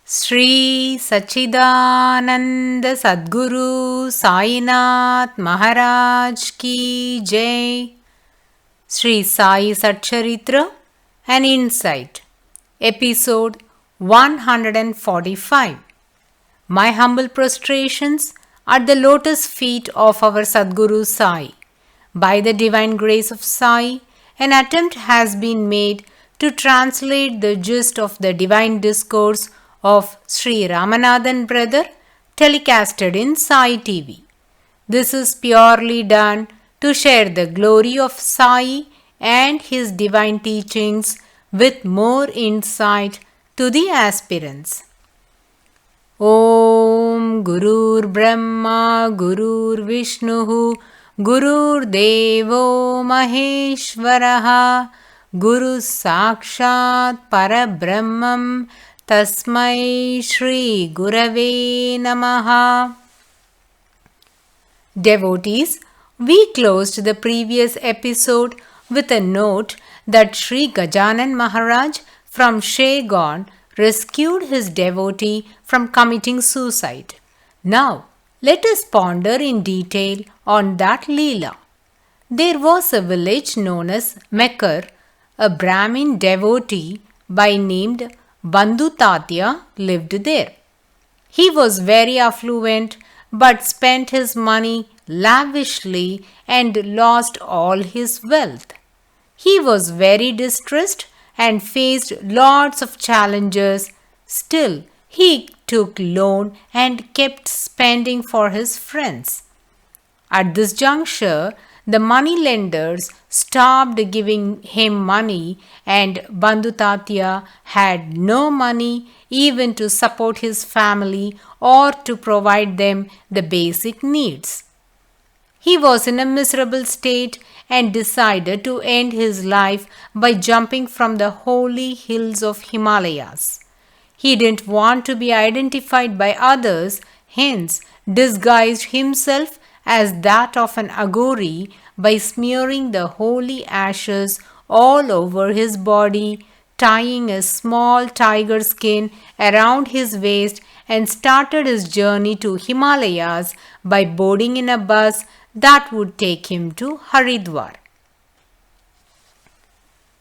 Sri Sachidananda Sadguru Sainath Maharaj Ki Jai. Sri Sai SATCHARITRA, an insight. Episode 145. My humble prostrations at the lotus feet of our Sadguru Sai. By the divine grace of Sai, an attempt has been made to translate the gist of the divine discourse of Sri Ramanathan brother telecasted in Sai TV. This is purely done to share the glory of Sai and his divine teachings with more insight to the aspirants. Om Gurur Brahma Gurur Vishnu Gurur Devo Maheshwaraha Guru Sakshat Parabrahmam Tasmai Shri Gurave Namaha. Devotees, we closed the previous episode with a note that Sri Gajanan Maharaj from Shegon rescued his devotee from committing suicide. Now, let us ponder in detail on that Leela. There was a village known as Mekkar. A Brahmin devotee by named Bandhu Tatya lived there. He was very affluent but spent his money lavishly and lost all his wealth. He was very distressed and faced lots of challenges. Still, he took loan and kept spending for his friends. At this juncture, the money lenders stopped giving him money and Bandhu Tatya had no money even to support his family or to provide them the basic needs. He was in a miserable state and decided to end his life by jumping from the holy hills of Himalayas. He didn't want to be identified by others, hence disguised himself as that of an Aghori by smearing the holy ashes all over his body, tying a small tiger skin around his waist, and started his journey to Himalayas by boarding in a bus that would take him to Haridwar.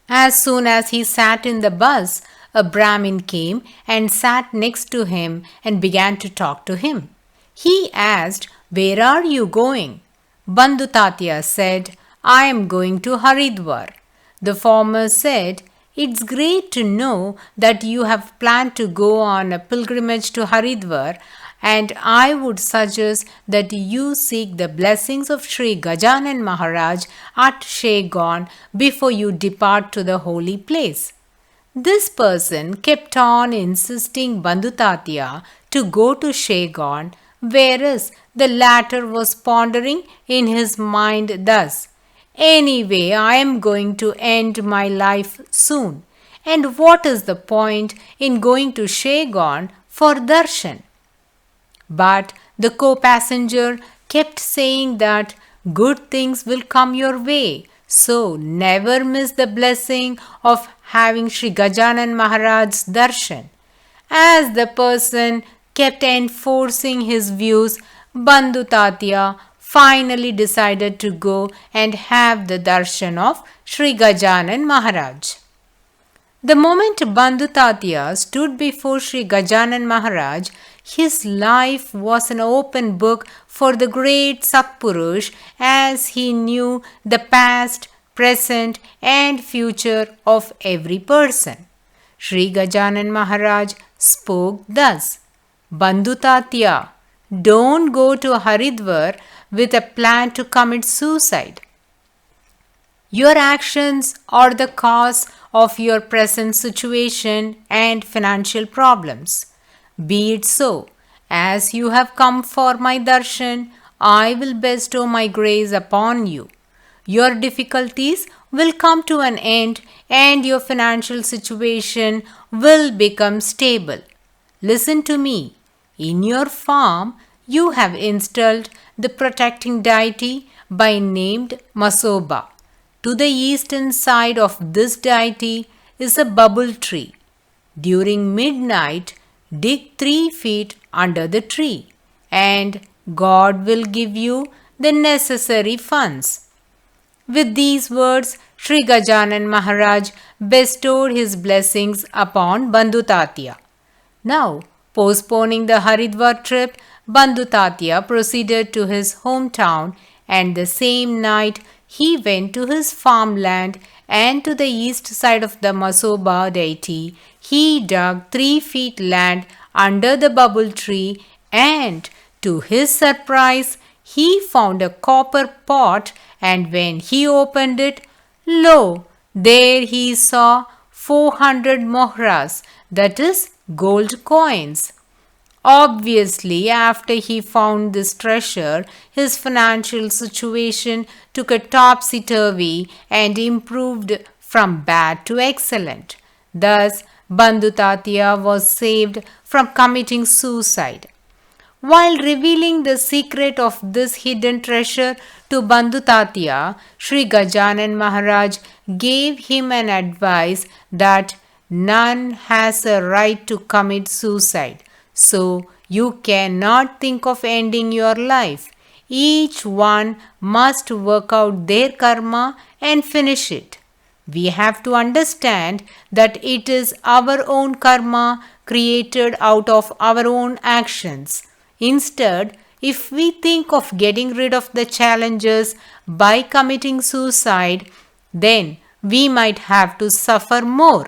As soon as he sat in the bus, a Brahmin came and sat next to him and began to talk to him. He asked, "Where are you going?" Bandhu Tatya said, "I am going to Haridwar." The former said, "It's great to know that you have planned to go on a pilgrimage to Haridwar, and I would suggest that you seek the blessings of Sri Gajanan Maharaj at Shegon before you depart to the holy place." This person kept on insisting Bandhu Tatya to go to Shegon, whereas the latter was pondering in his mind thus, "Anyway, I am going to end my life soon, and what is the point in going to Shegon for darshan?" But the co-passenger kept saying that good things will come your way, so never miss the blessing of having Sri Gajanan Maharaj's darshan. As the person kept enforcing his views, Bandhu Tatya finally decided to go and have the darshan of Sri Gajanan Maharaj. The moment Bandhu Tatya stood before Sri Gajanan Maharaj, his life was an open book for the great Satpurush, as he knew the past, present and future of every person. Sri Gajanan Maharaj spoke thus, "Bandhu Tatya, don't go to Haridwar with a plan to commit suicide. Your actions are the cause of your present situation and financial problems. Be it so. As you have come for my darshan, I will bestow my grace upon you. Your difficulties will come to an end and your financial situation will become stable. Listen to me. In your farm, you have installed the protecting deity by named Masoba. To the eastern side of this deity is a bubble tree. During midnight, dig 3 feet under the tree, and God will give you the necessary funds." With these words, Sri Gajanan Maharaj bestowed his blessings upon Bandhu Tatya. Now, postponing the Haridwar trip, Bandhu Tatya proceeded to his hometown, and the same night he went to his farmland, and to the east side of the Masoba deity he dug 3 feet land under the bubble tree, and to his surprise he found a copper pot, and when he opened it, lo, there he saw 400 mohras, that is, gold coins. Obviously, after he found this treasure, his financial situation took a topsy-turvy and improved from bad to excellent. Thus, Bandhu Tatya was saved from committing suicide. While revealing the secret of this hidden treasure to Bandhu Tatya, Sri Gajanan Maharaj gave him an advice that none has a right to commit suicide. So, you cannot think of ending your life. Each one must work out their karma and finish it. We have to understand that it is our own karma created out of our own actions. Instead, if we think of getting rid of the challenges by committing suicide, then we might have to suffer more,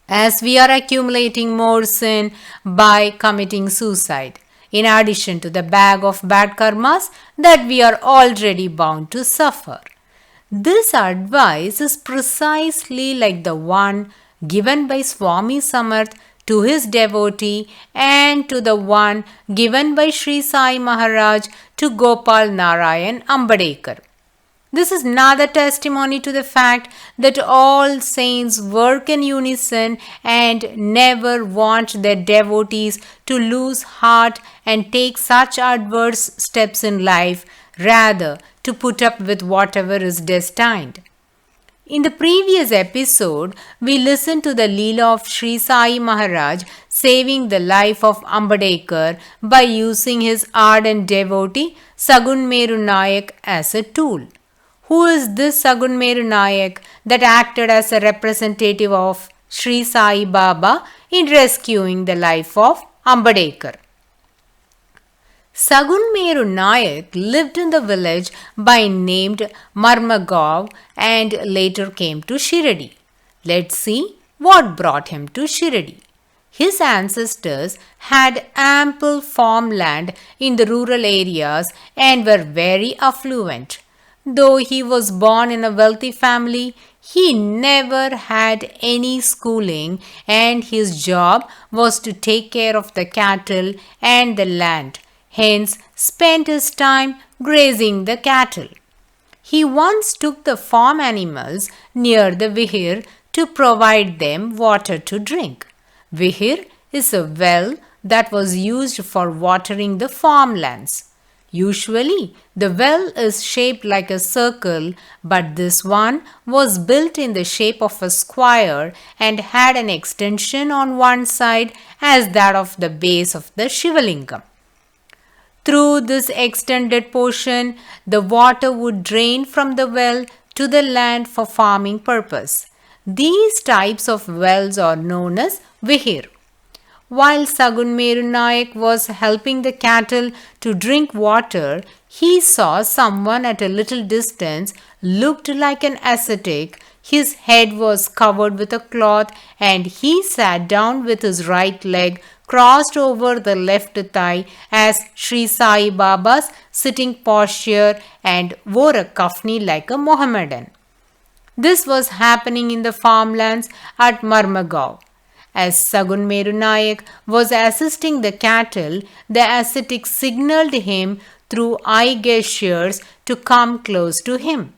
as we are accumulating more sin by committing suicide, in addition to the bag of bad karmas that we are already bound to suffer. This advice is precisely like the one given by Swami Samarth to his devotee and to the one given by Sri Sai Maharaj to Gopal Narayan Ambadekar. This is another testimony to the fact that all saints work in unison and never want their devotees to lose heart and take such adverse steps in life, rather to put up with whatever is destined. In the previous episode, we listened to the Leela of Sri Sai Maharaj saving the life of Ambadekar by using his ardent devotee Sagun Meru Nayak as a tool. Who is this Sagun Meru Nayak that acted as a representative of Sri Sai Baba in rescuing the life of Ambadekar? Sagun Meru Nayak lived in the village by named Marmagaon and later came to Shiradi. Let's see what brought him to Shiradi. His ancestors had ample farmland in the rural areas and were very affluent. Though he was born in a wealthy family, he never had any schooling, and his job was to take care of the cattle and the land, hence spent his time grazing the cattle. He once took the farm animals near the vihir to provide them water to drink. Vihir is a well that was used for watering the farmlands. Usually, the well is shaped like a circle, but this one was built in the shape of a square and had an extension on one side as that of the base of the Shivalingam. Through this extended portion, the water would drain from the well to the land for farming purpose. These types of wells are known as vihir. While Sagun Meru Nayak was helping the cattle to drink water, he saw someone at a little distance looked like an ascetic. His head was covered with a cloth and he sat down with his right leg crossed over the left thigh as Sri Sai Baba's sitting posture and wore a kafni like a Mohammedan. This was happening in the farmlands at Marmagaon. As Sagun Meru Nayak was assisting the cattle, the ascetic signaled him through eye gestures to come close to him.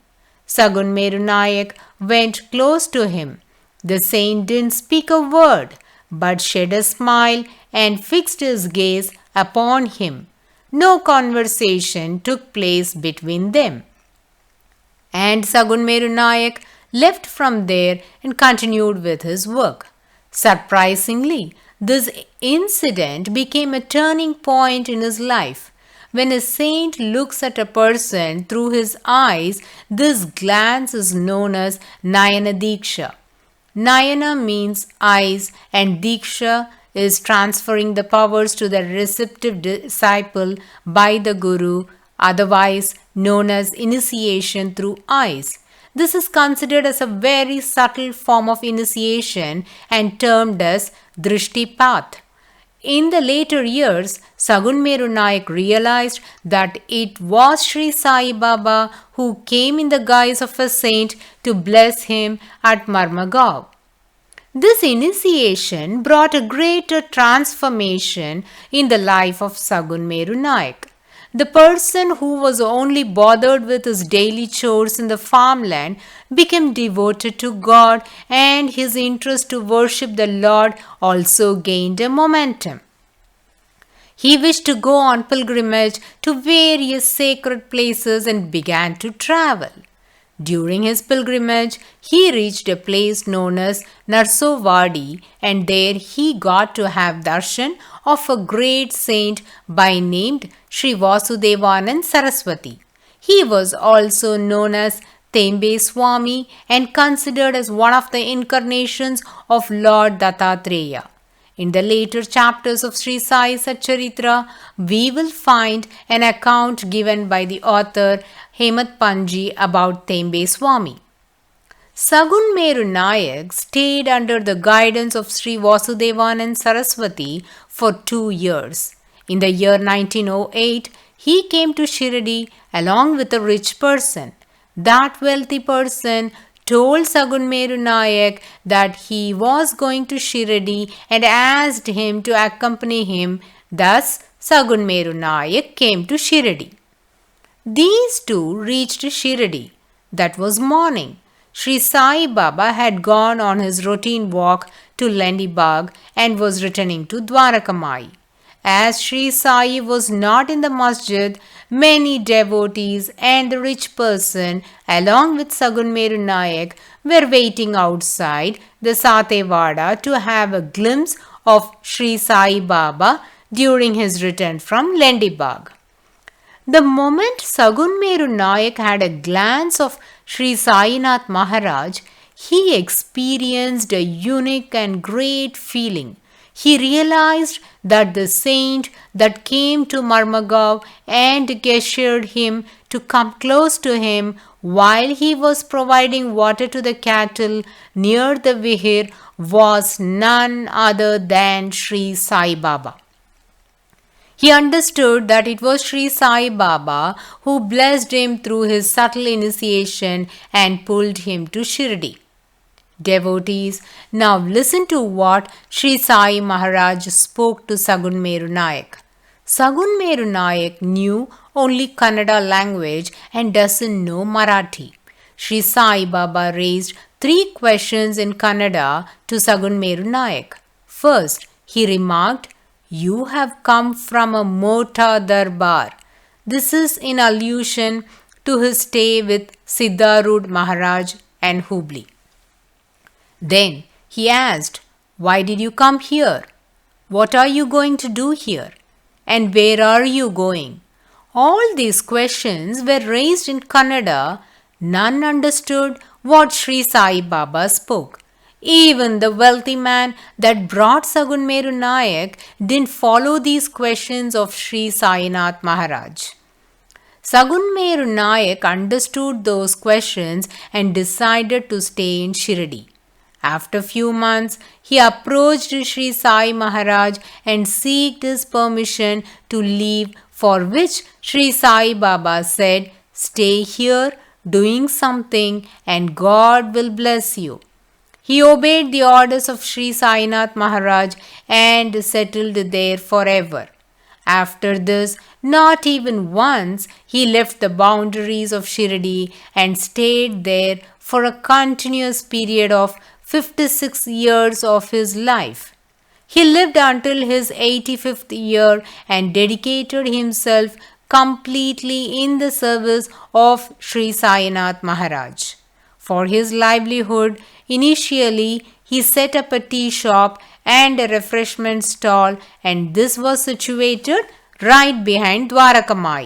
Sagun Meru Nayak went close to him. The saint didn't speak a word, but shed a smile and fixed his gaze upon him. No conversation took place between them. And Sagun Meru Nayak left from there and continued with his work. Surprisingly, this incident became a turning point in his life. When a saint looks at a person through his eyes, this glance is known as Nayana Diksha. Nayana means eyes, and Diksha is transferring the powers to the receptive disciple by the Guru, otherwise known as initiation through eyes. This is considered as a very subtle form of initiation and termed as Drishtipath. In the later years, Sagunmeru Nayak realized that it was Sri Sai Baba who came in the guise of a saint to bless him at Marmagaon. This initiation brought a greater transformation in the life of Sagunmeru Nayak. The person who was only bothered with his daily chores in the farmland became devoted to God, and his interest to worship the Lord also gained a momentum. He wished to go on pilgrimage to various sacred places and began to travel. During his pilgrimage, he reached a place known as Narsovadi, and there he got to have darshan of a great saint by named Sri Vasudevanand Saraswati. He was also known as Tembe Swami and considered as one of the incarnations of Lord Dattatreya. In the later chapters of Sri Sai SATCHARITRA, we will find an account given by the author Hemat Panji about Tembe Swami. Sagunmeru Nayak stayed under the guidance of Sri Vasudevanand Saraswati for 2 years. In the year 1908, he came to Shirdi along with a rich person. That wealthy person told Sagunmeru Nayak that he was going to Shirdi and asked him to accompany him. Thus, Sagunmeru Nayak came to Shirdi. These two reached Shirdi. That was morning. Sri Sai Baba had gone on his routine walk to Lendibag and was returning to Dwarakamai. As Sri Sai was not in the masjid, many devotees and the rich person along with Sagunmeru Nayak were waiting outside the Satewada to have a glimpse of Sri Sai Baba during his return from Lendibag. The moment Sagunmeru Nayak had a glance of Sri Sainath Maharaj, he experienced a unique and great feeling. He realized that the saint that came to Marmagaon and gestured him to come close to him while he was providing water to the cattle near the vihir was none other than Sri Sai Baba. He understood that it was Sri Sai Baba who blessed him through his subtle initiation and pulled him to Shirdi. Devotees, now listen to what Sri Sai Maharaj spoke to Sagunmeru Nayak. Sagunmeru Nayak knew only Kannada language and doesn't know Marathi. Sri Sai Baba raised 3 questions in Kannada to Sagunmeru Nayak. First, he remarked, "You have come from a Mota Darbar." This is in allusion to his stay with Siddharud Maharaj and Hubli. Then he asked, "Why did you come here? What are you going to do here? And where are you going?" All these questions were raised in Kannada. None understood what Sri Sai Baba spoke. Even the wealthy man that brought Sagunmeru Nayak didn't follow these questions of Sri Sainath Maharaj. Sagunmeru Nayak understood those questions and decided to stay in Shirdi. After few months, he approached Sri Sai Maharaj and sought his permission to leave, for which Sri Sai Baba said, "Stay here doing something and God will bless you." He obeyed the orders of Sri Sainath Maharaj and settled there forever. After this, not even once he left the boundaries of Shirdi and stayed there for a continuous period of 56 years of his life. He lived until his 85th year and dedicated himself completely in the service of Sri Sainath Maharaj. For his livelihood, initially he set up a tea shop and a refreshment stall, and this was situated right behind Dwarakamai.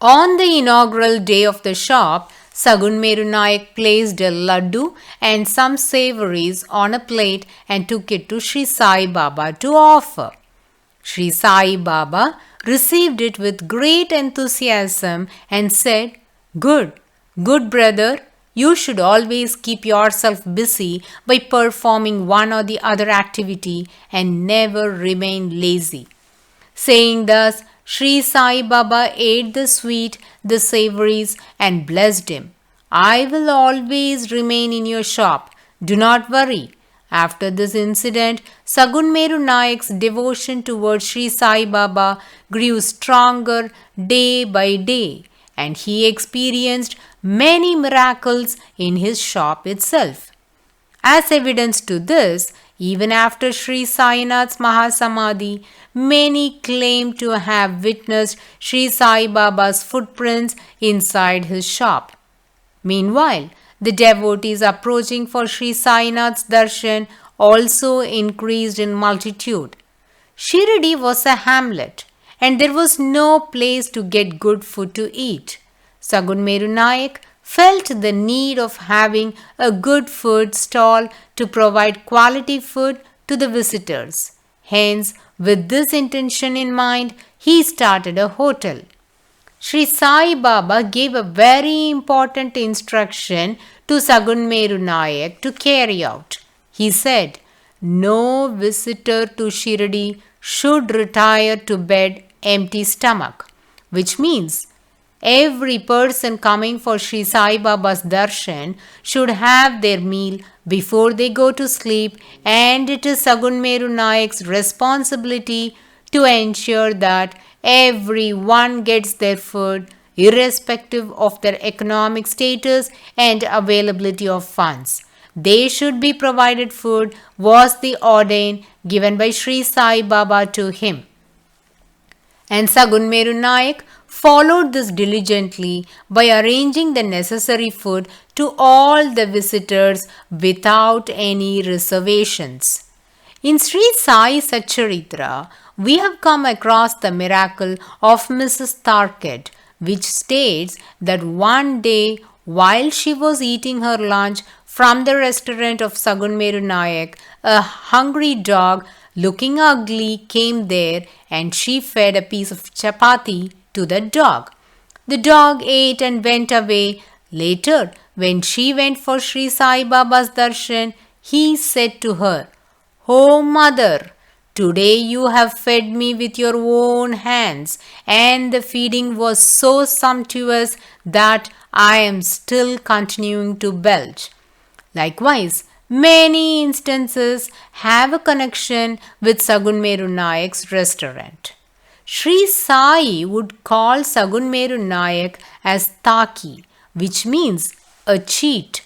On the inaugural day of the shop, Sagunmeru Nayak placed a laddu and some savories on a plate and took it to Sri Sai Baba to offer. Sri Sai Baba received it with great enthusiasm and said, "Good, good brother, you should always keep yourself busy by performing one or the other activity and never remain lazy." Saying thus, Sri Sai Baba ate the sweet, the savories, and blessed him. "I will always remain in your shop. Do not worry." After this incident, Sagunmeru Nayak's devotion towards Sri Sai Baba grew stronger day by day, and he experienced many miracles in his shop itself. As evidence to this, even after Sri Sainath's Mahasamadhi, many claim to have witnessed Sri Sai Baba's footprints inside his shop. Meanwhile, the devotees approaching for Sri Sainath's darshan also increased in multitude. Shirdi was a hamlet, and there was no place to get good food to eat. Sagunmeru Nayak felt the need of having a good food stall to provide quality food to the visitors. Hence, with this intention in mind, he started a hotel. Sri Sai Baba gave a very important instruction to Sagunmeru Nayak to carry out. He said, "No visitor to Shirdi should retire to bed empty stomach," which means every person coming for Sri Sai Baba's darshan should have their meal before they go to sleep, and it is Sagunmeru Nayak's responsibility to ensure that everyone gets their food irrespective of their economic status and availability of funds. They should be provided food was the order given by Sri Sai Baba to him. And Sagunmeru Nayak followed this diligently by arranging the necessary food to all the visitors without any reservations. In Sri Sai SATCHARITRA, we have come across the miracle of Mrs. Tarkett, which states that one day while she was eating her lunch from the restaurant of Sagunmeru Nayak, a hungry dog looking ugly came there, and she fed a piece of chapati to the dog. The dog ate and went away. Later, when she went for Sri Sai Baba's darshan, he said to her, "Oh mother, today you have fed me with your own hands, and the feeding was so sumptuous that I am still continuing to belch." Likewise, many instances have a connection with Sagunmeru Nayak's restaurant. Sri Sai would call Sagunmeru Nayak as Taki, which means a cheat,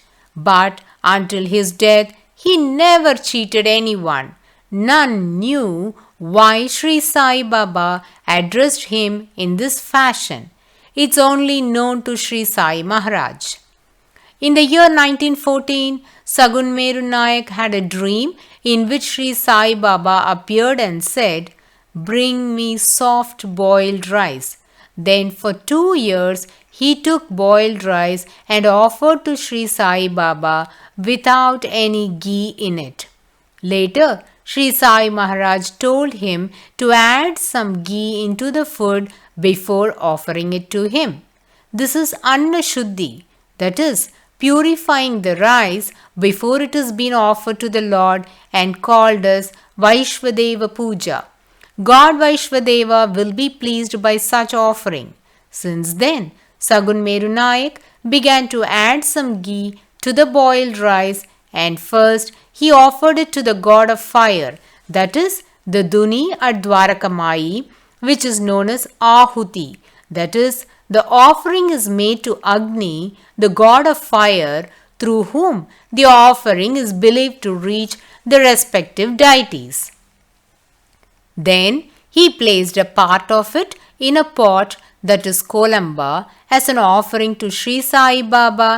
but until his death, he never cheated anyone. None knew why Sri Sai Baba addressed him in this fashion. It's only known to Sri Sai Maharaj. In the year 1914, Sagunmeru Nayak had a dream in which Sri Sai Baba appeared and said, "Bring me soft boiled rice." Then for 2 years, he took boiled rice and offered to Sri Sai Baba without any ghee in it. Later, Sri Sai Maharaj told him to add some ghee into the food before offering it to him. This is Anna Shuddhi, that is, purifying the rice before it has been offered to the Lord, and called as Vaishvadeva Puja. God Vaishvadeva will be pleased by such offering. Since then, Sagunmeru Nayak began to add some ghee to the boiled rice, and first he offered it to the god of fire, that is, the Duni at Dwarakamai, which is known as Ahuti, that is, the offering is made to Agni, the god of fire, through whom the offering is believed to reach the respective deities. Then he placed a part of it in a pot, that is Kolamba, as an offering to Sri Sai Baba,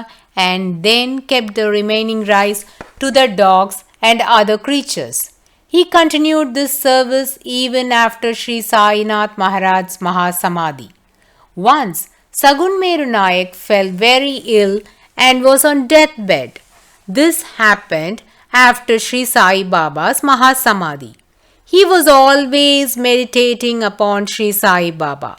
and then kept the remaining rice to the dogs and other creatures. He continued this service even after Sri Sainath Maharaj's Mahasamadhi. Once, Sagun Meru Nayak fell very ill and was on deathbed. This happened after Sri Sai Baba's Mahasamadhi. He was always meditating upon Sri Sai Baba.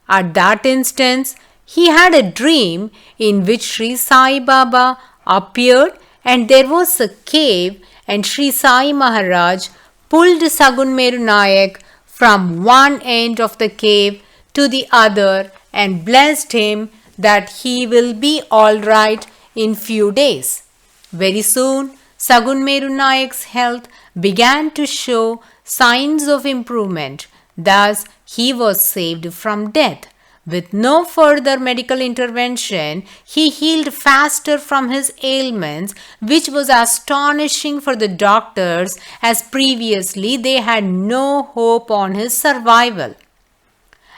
At that instant, he had a dream in which Sri Sai Baba appeared and there was a cave and Sri Sai Maharaj pulled Sagun Meru Nayak from one end of the cave to the other and blessed him that he will be all right in few days. Very soon, Sagun Meru Nayak's health began to show signs of improvement. Thus, he was saved from death. With no further medical intervention, he healed faster from his ailments, which was astonishing for the doctors, as previously they had no hope on his survival.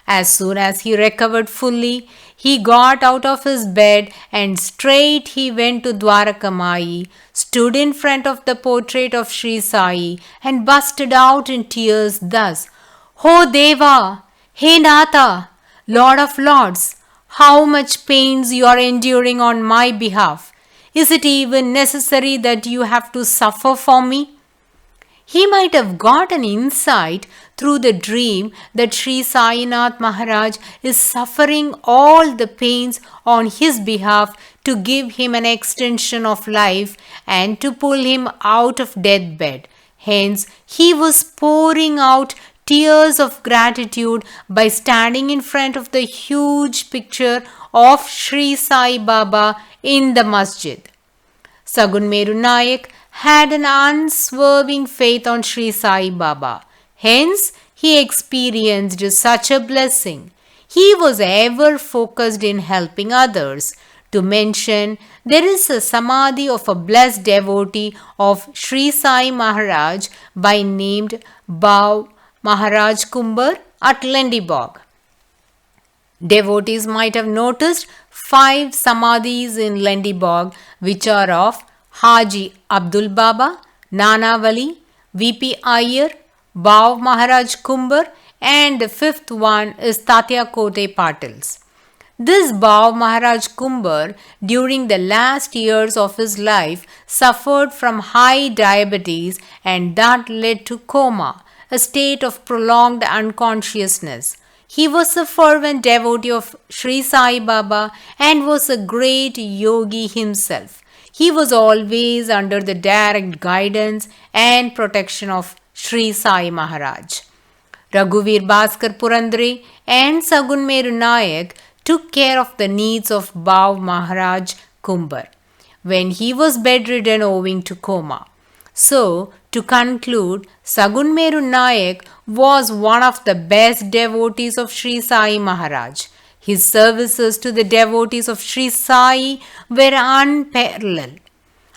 As soon as he recovered fully, he got out of his bed and straight he went to Dwarakamai, stood in front of the portrait of Sri Sai and busted out in tears thus, "Ho Deva! Hey Natha! Lord of Lords! How much pains you are enduring on my behalf! Is it even necessary that you have to suffer for me?" He might have got an insight through the dream that Sri Sainath Maharaj is suffering all the pains on his behalf to give him an extension of life and to pull him out of deathbed. Hence, he was pouring out tears of gratitude by standing in front of the huge picture of Sri Sai Baba in the masjid. Sagun Meru Nayak had an unswerving faith on Sri Sai Baba. Hence, he experienced such a blessing. He was ever focused in helping others. To mention, there is a samadhi of a blessed devotee of Sri Sai Maharaj by named Bhav Maharaj Kumbar at Lendibog. Devotees might have noticed 5 samadhis in Lendibog, which are of Haji Abdul Baba, Nana Wali, VP Iyer, Bhav Maharaj Kumbar, and the 5th one is Tatya Kote Patil's. This Bhav Maharaj Kumbar, during the last years of his life, suffered from high diabetes and that led to coma, a state of prolonged unconsciousness. He was a fervent devotee of Sri Sai Baba and was a great yogi himself. He was always under the direct guidance and protection of Sri Sai Maharaj. Raghuveer Bhaskar Purandare and Sagun Meru Nayak took care of the needs of Bhav Maharaj Kumbar when he was bedridden owing to coma. So, to conclude, Sagun Meru Nayak was one of the best devotees of Sri Sai Maharaj. His services to the devotees of Sri Sai were unparalleled.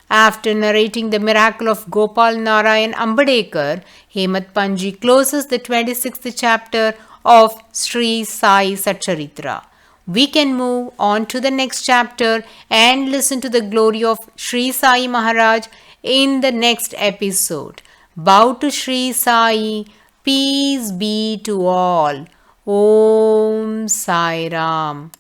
After narrating the miracle of Gopal Narayan Ambadekar, Hemat Panji closes the 26th chapter of Sri Sai SATCHARITRA. We can move on to the next chapter and listen to the glory of Sri Sai Maharaj in the next episode. Bow to Sri Sai. Peace be to all. Om Sai Ram.